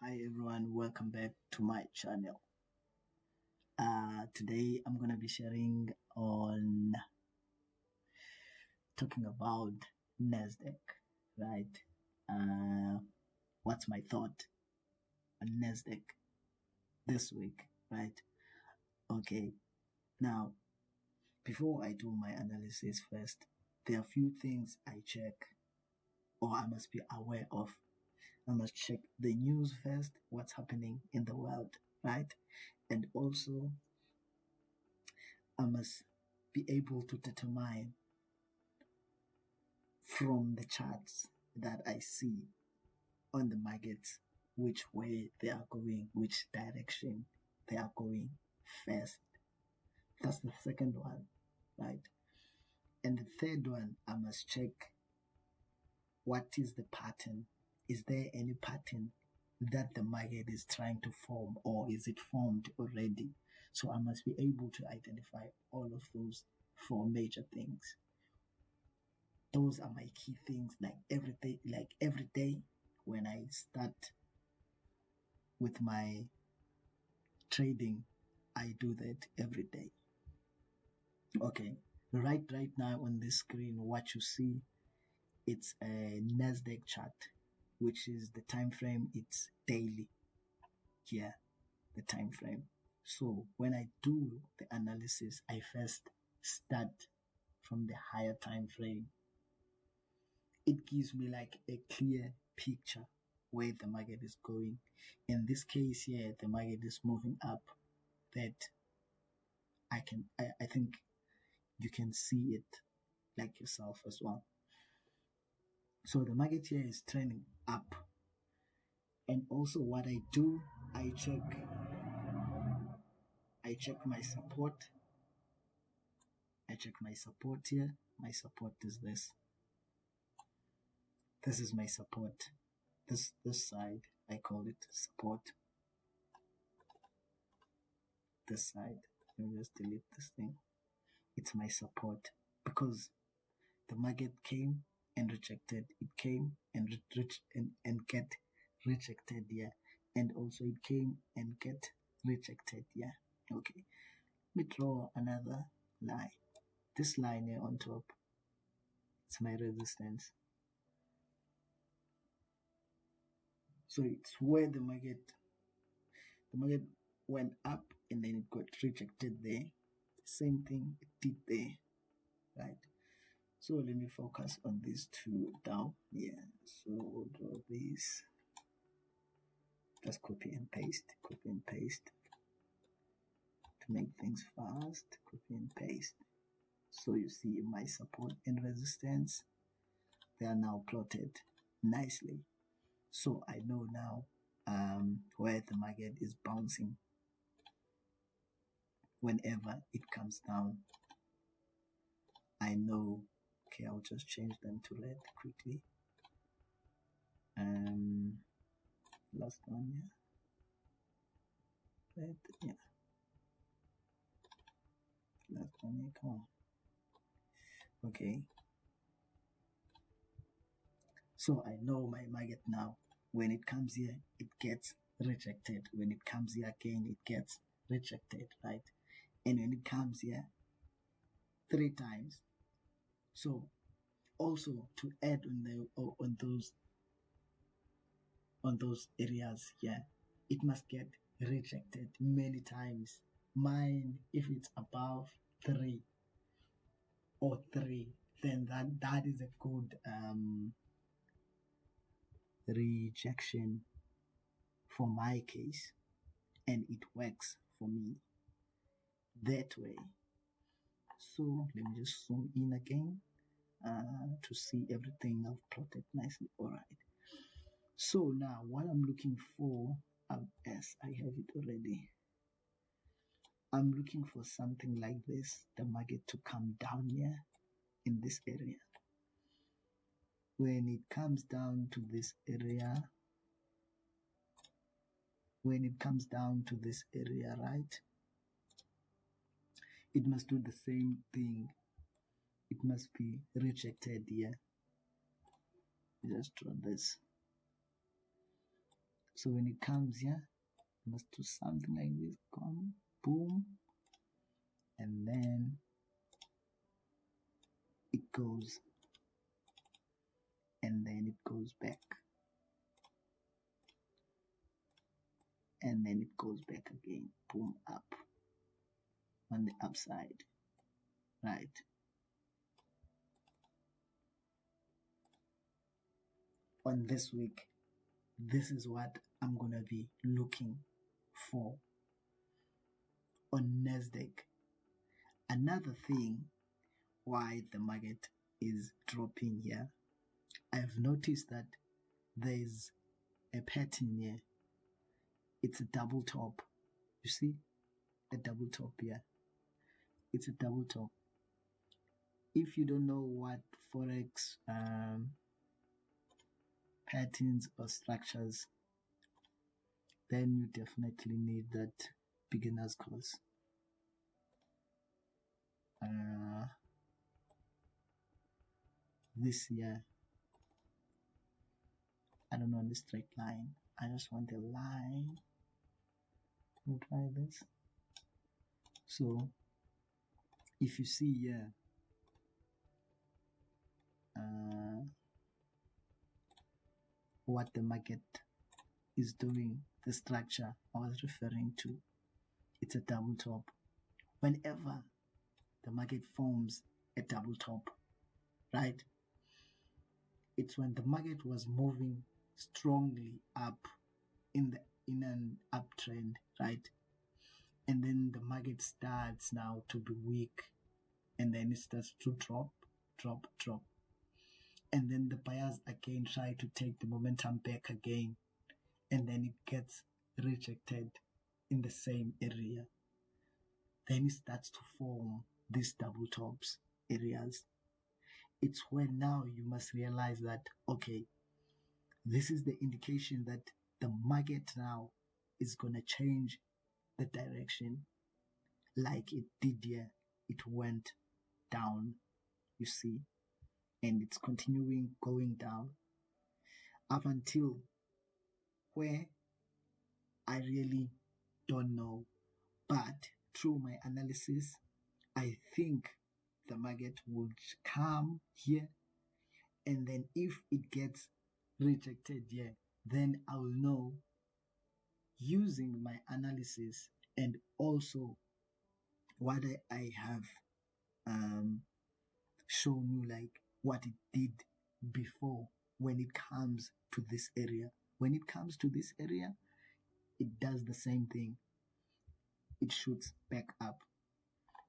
Hi everyone, welcome back to my channel. Today I'm gonna be sharing on talking about NASDAQ, right? What's my thought on NASDAQ this week, right? Okay, now before I do my analysis first, there are a few things I check or I must be aware of. I must check the news first, what's happening in the world, right? And also I must be able to determine from the charts that I see on the markets which way they are going, which direction they are going first. That's the second one, right? And the third one, I must check what is the pattern. Is there any pattern that the market is trying to form, or is it formed already? So I must be able to identify all of those four major things. Those are my key things. Like every day when I start with my trading, I do that every day. Okay, right now on this screen, what you see, it's a NASDAQ chart, which is the time frame. It's daily. Yeah, the time frame. So when I do the analysis, I first start from the higher time frame. It gives me like a clear picture where the market is going. In this case here, the market is moving up. That I think you can see it like yourself as well. So the market here is trending up. And also what I do, I check my support. I check my support here. My support is this. This is my support. This side, I call it support. This side, let me just delete this thing. It's my support because the market came and rejected. It came and get rejected, yeah. And also it came and get rejected, yeah. Okay. Let me draw another line. This line here on top, it's my resistance. So it's where the market went up and then it got rejected there. Same thing it did there, right? So let me focus on these two down. Yeah, so we'll draw this. Just copy and paste to make things fast. Copy and paste. So you see my support and resistance, they are now plotted nicely. So I know now where the market is bouncing whenever it comes down. I know. Okay, I'll just change them to red quickly. Last one, yeah. Red, yeah. Last one, yeah, come on. Okay. So I know my market now. When it comes here, it gets rejected. When it comes here again, it gets rejected, right? And when it comes here 3 times. So also to add on those areas here, it must get rejected many times. Mine, if it's above 3 or 3, then that is a good rejection for my case, and it works for me that way. So let me just zoom in again to see everything I've plotted nicely. All right. So now what I'm looking for, yes, I have it already. I'm looking for something like this, the market to come down here in this area. When it comes down to this area, right, it must do the same thing. It must be rejected here. Just draw this. So when it comes here, you must do something like this. Come, boom, and then it goes, and then it goes back, and then it goes back again. Boom, up on the upside, right? On this week, this is what I'm gonna be looking for on NASDAQ. Another thing why the market is dropping here, I've noticed that there's a pattern here. It's a double top. You see a double top here. It's a double top. If you don't know what Forex patterns or structures, then you definitely need that beginner's course. This year, I don't want a straight line. I just want a line. We'll try this. So if you see here, what the market is doing, the structure I was referring to, it's a double top. Whenever the market forms a double top, right, it's when the market was moving strongly up in an uptrend, right, and then the market starts now to be weak, and then it starts to drop, and then the buyers again try to take the momentum back again, and then it gets rejected in the same area. Then it starts to form these double tops areas. It's when now you must realize that, okay, this is the indication that the market now is going to change the direction like it did here. It went down, you see, and it's continuing going down up until where I really don't know. But through my analysis, I think the market would come here, and then if it gets rejected here, then I'll know using my analysis and also what I have shown you, like what it did before when it comes to this area. When it comes to this area, it does the same thing. It shoots back up.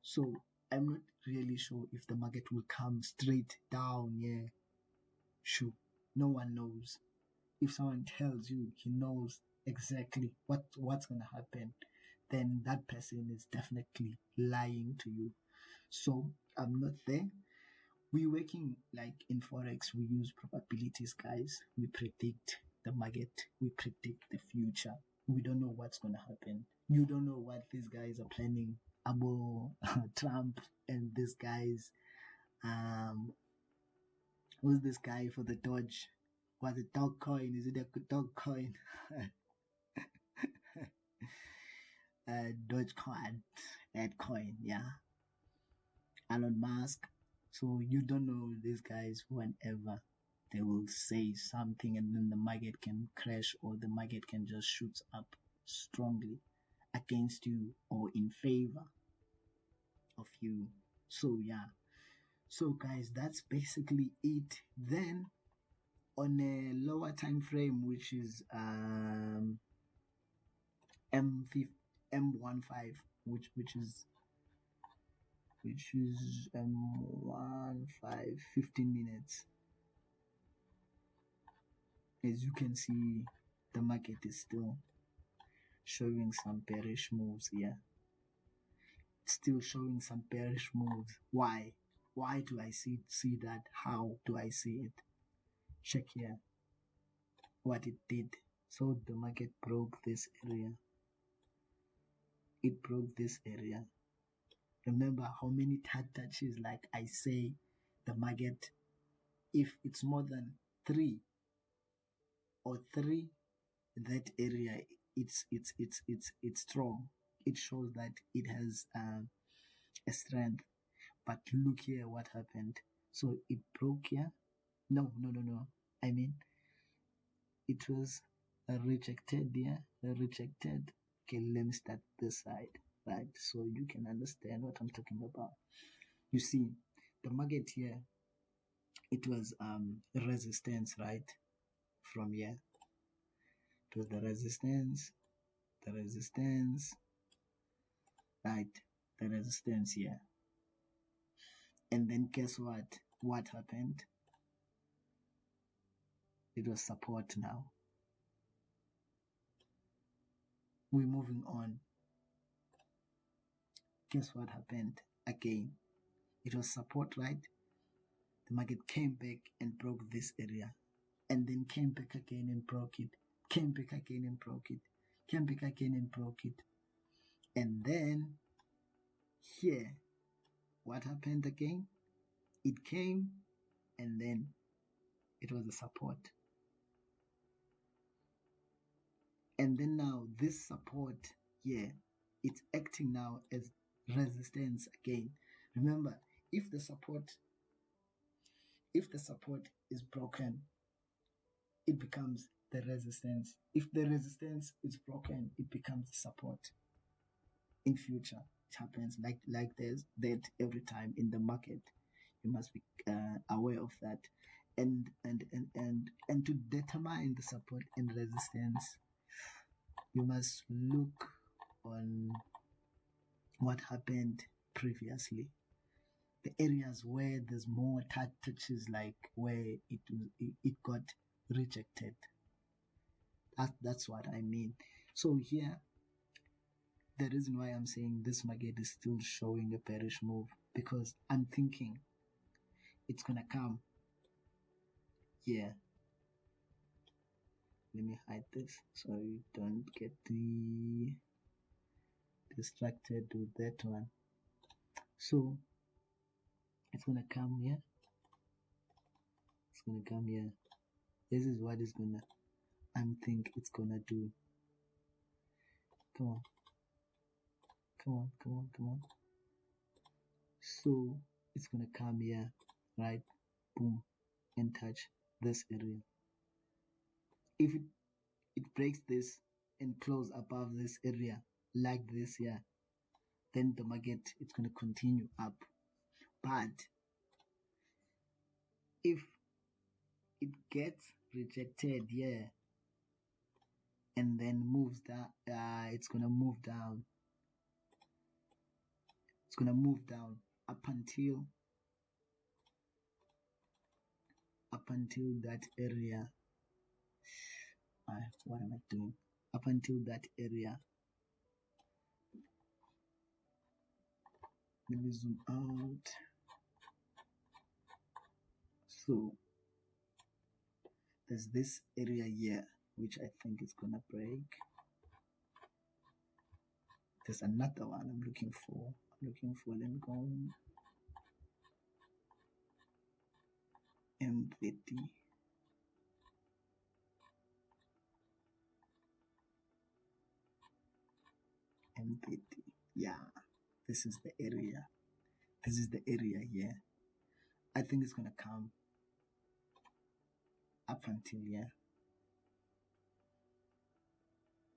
So I'm not really sure if the market will come straight down here. Sure, no one knows. If someone tells you he knows exactly what's going to happen, then that person is definitely lying to you. So I'm not there. We're working like in Forex, we use probabilities, guys. We predict the market. We predict the future. We don't know what's going to happen. You don't know what these guys are planning about Trump and these guys. Who's this guy for the Dodge? Was it dog coin? Is it a dog coin? Dogecoin, that coin, yeah. Elon Musk. So you don't know these guys. Whenever they will say something, and then the market can crash, or the market can just shoot up strongly against you or in favor of you. So yeah. So guys, that's basically it. Then on a lower time frame, which is M15, which is M15, 15 minutes. As you can see, the market is still showing some bearish moves here. It's still showing some bearish moves. Why do I see that? How do I see it? Check here what it did. So the market broke this area. It broke this area. Remember how many touches, like I say, the market, if it's more than 3 or 3 that area, it's strong. It shows that it has a strength. But look here what happened. So it broke here. No. I mean, it was rejected here, rejected. Okay, let me start this side, right? So you can understand what I'm talking about. You see, the market here, it was resistance, right? From here, it was the resistance, right? The resistance here. And then guess what? What happened? It was support now. We're moving on. Guess what happened? Again, it was support, right? The market came back and broke this area, and then came back again and broke it, came back again and broke it, came back again and broke it. And then here, what happened again? It came, and then it was a support. And then now this support here, it's acting now as resistance again. Remember, if the support is broken, it becomes the resistance. If the resistance is broken, it becomes support. In future, it happens like this, that every time in the market. You must be aware of that. And to determine the support and resistance, you must look on what happened previously. The areas where there's more touches, like where it got rejected. That's what I mean. So here, the reason why I'm saying this market is still showing a bearish move, because I'm thinking it's gonna come here. Let me hide this so you don't get distracted with that one. So it's gonna come here. It's gonna come here. This is what it's gonna, I think it's gonna do. Come on. So it's gonna come here, right? Boom, and touch this area. If it breaks this and close above this area like this here, then the market, it's gonna continue up. But if it gets rejected here and then moves down, it's gonna move down. It's gonna move down up until that area. What am I doing? Up until that area. Let me zoom out. So there's this area here, which I think is gonna break. There's another one I'm looking for. Let me go on. M30. Yeah, this is the area. This is the area here. I think it's gonna come up until here.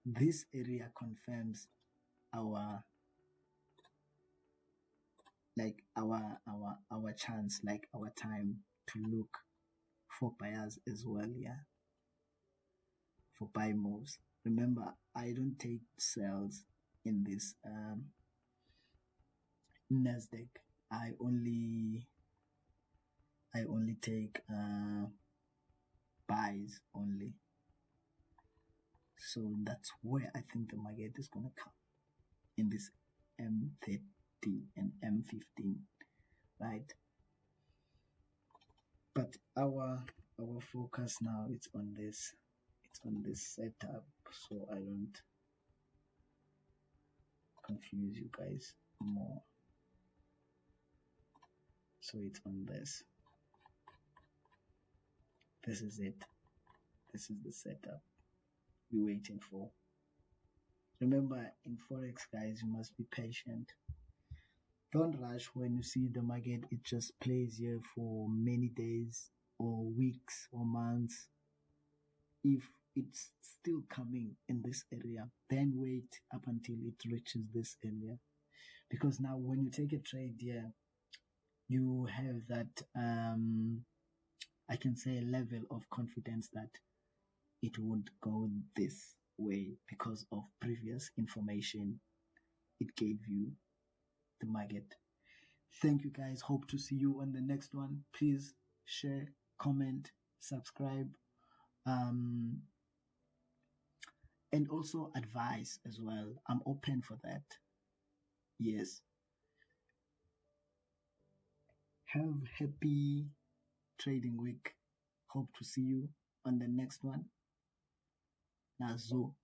This area confirms our chance, like our time to look for buyers as well, yeah, for buy moves. Remember, I don't take sales in this NASDAQ. I only take buys only. So that's where I think the market is gonna come, in this M30 and M15, right? But our focus now, it's on this setup, so I don't confuse you guys more. So it's on this. This is it. This is the setup. we're waiting for. Remember, in Forex, guys, you must be patient. Don't rush when you see the market. It just plays here for many days or weeks or months. If it's still coming in this area, then wait up until it reaches this area. Because now when you take a trade here, you have that, I can say, level of confidence that it would go this way because of previous information it gave you, the market. Thank you, guys. Hope to see you on the next one. Please share, comment, subscribe, and also advice as well. I'm open for that. Yes. Have happy trading week. Hope to see you on the next one. Nazo.